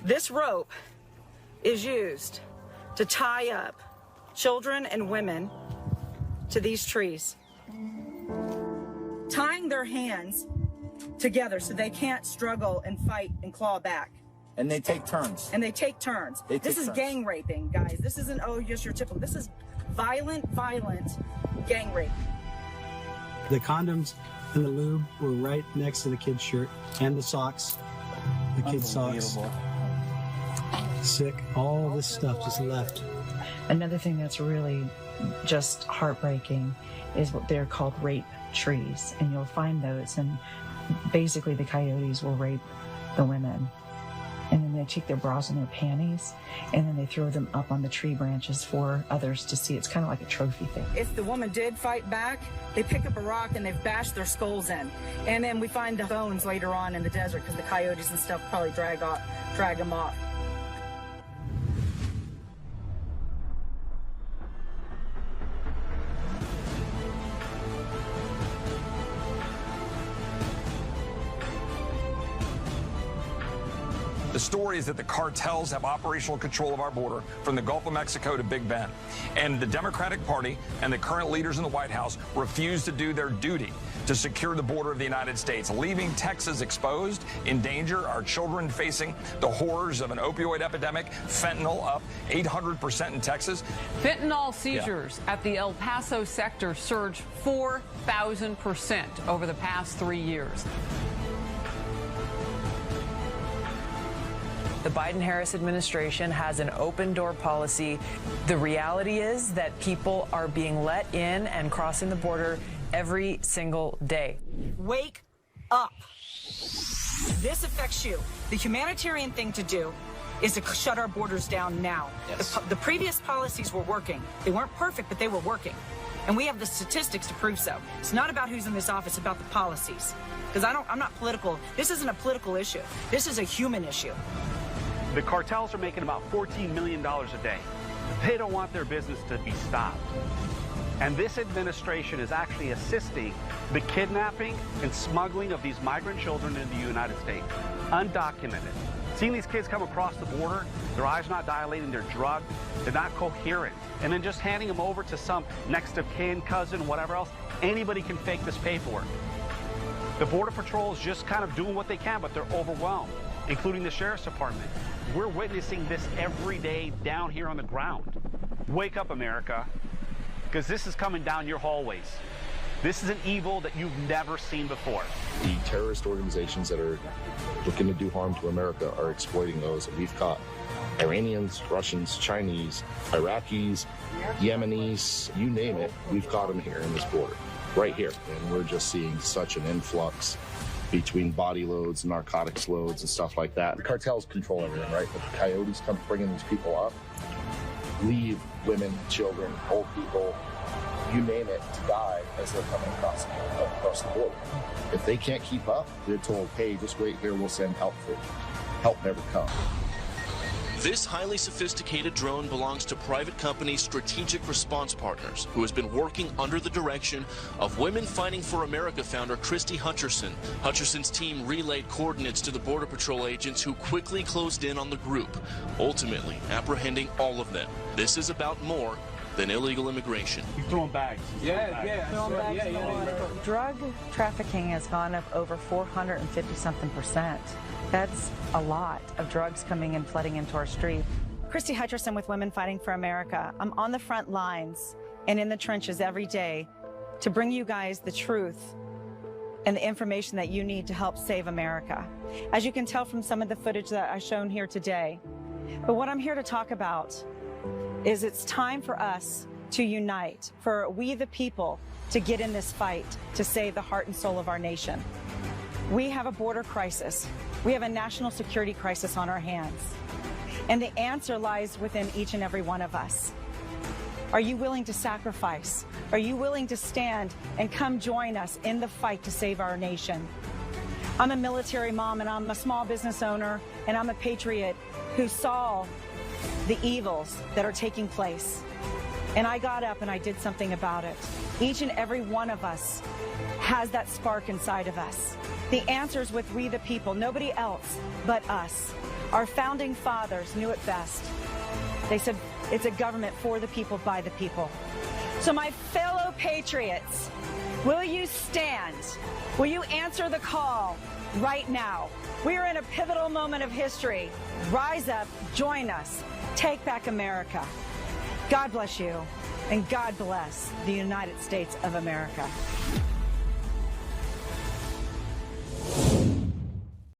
This rope is used to tie up children and women to these trees, tying their hands together so they can't struggle and fight and claw back. And they take turns. This is gang raping, guys. This isn't, oh, just your typical. This is violent gang rape. The condoms and the lube were right next to the kid's shirt and the socks. The kid's socks. Sick. All this stuff just left. Another thing that's really just heartbreaking is what they're called rape trees. And you'll find those, and basically the coyotes will rape the women. And then they take their bras and their panties, and then they throw them up on the tree branches for others to see. It's kind of like a trophy thing. If the woman did fight back, they pick up a rock and they've bashed their skulls in. And then we find the bones later on in the desert because the coyotes and stuff probably drag them off. The story is that the cartels have operational control of our border from the Gulf of Mexico to Big Bend. And the Democratic Party and the current leaders in the White House refuse to do their duty to secure the border of the United States, leaving Texas exposed, in danger, our children facing the horrors of an opioid epidemic, fentanyl up 800% in Texas. Fentanyl seizures at the El Paso sector surged 4,000% over the past 3 years. The Biden-Harris administration has an open-door policy. The reality is that people are being let in and crossing the border every single day. Wake up. This affects you. The humanitarian thing to do is to shut our borders down now. Yes. The previous policies were working. They weren't perfect, but they were working. And we have the statistics to prove so. It's not about who's in this office, it's about the policies. Because I'm not political. This isn't a political issue. This is a human issue. The cartels are making about $14 million a day. They don't want their business to be stopped. And this administration is actually assisting the kidnapping and smuggling of these migrant children into the United States, undocumented. Seeing these kids come across the border, their eyes not dilating, they're drugged, they're not coherent, and then just handing them over to some next of kin, cousin, whatever else, anybody can fake this paperwork. The Border Patrol is just kind of doing what they can, but they're overwhelmed, including the Sheriff's Department. We're witnessing this every day down here on the ground. Wake up, America, because this is coming down your hallways. This is an evil that you've never seen before. The terrorist organizations that are looking to do harm to America are exploiting those, and we've caught Iranians, Russians, Chinese, Iraqis, Yemenis, you name it, we've caught them here in this border, right here. And we're just seeing such an influx between body loads, narcotics loads, and stuff like that. The cartels control everything, right? But the coyotes come bringing these people up, leave women, children, old people, you name it, to die as they're coming across the border. If they can't keep up, they're told, hey, just wait here, we'll send help for you. Help never comes. This highly sophisticated drone belongs to private company Strategic Response Partners, who has been working under the direction of Women Fighting for America founder Christy Hutcherson. Hutcherson's team relayed coordinates to the Border Patrol agents who quickly closed in on the group, ultimately apprehending all of them. This is about more than illegal immigration. You're throwing bags. Drug trafficking has gone up over 450-something%. That's a lot of drugs coming and flooding into our street. Christy Hutcherson with Women Fighting for America. I'm on the front lines and in the trenches every day to bring you guys the truth and the information that you need to help save America. As you can tell from some of the footage that I've shown here today. But what I'm here to talk about is it's time for us to unite, for we the people to get in this fight to save the heart and soul of our nation. We have a border crisis. We have a national security crisis on our hands. And the answer lies within each and every one of us. Are you willing to sacrifice? Are you willing to stand and come join us in the fight to save our nation? I'm a military mom, and I'm a small business owner, and I'm a patriot who saw the evils that are taking place. And I got up and I did something about it. Each and every one of us has that spark inside of us. The answer's with we the people, nobody else but us. Our founding fathers knew it best. They said it's a government for the people, by the people. So my fellow patriots, will you stand? Will you answer the call right now? We are in a pivotal moment of history. Rise up, join us, take back America. God bless you, and God bless the United States of America.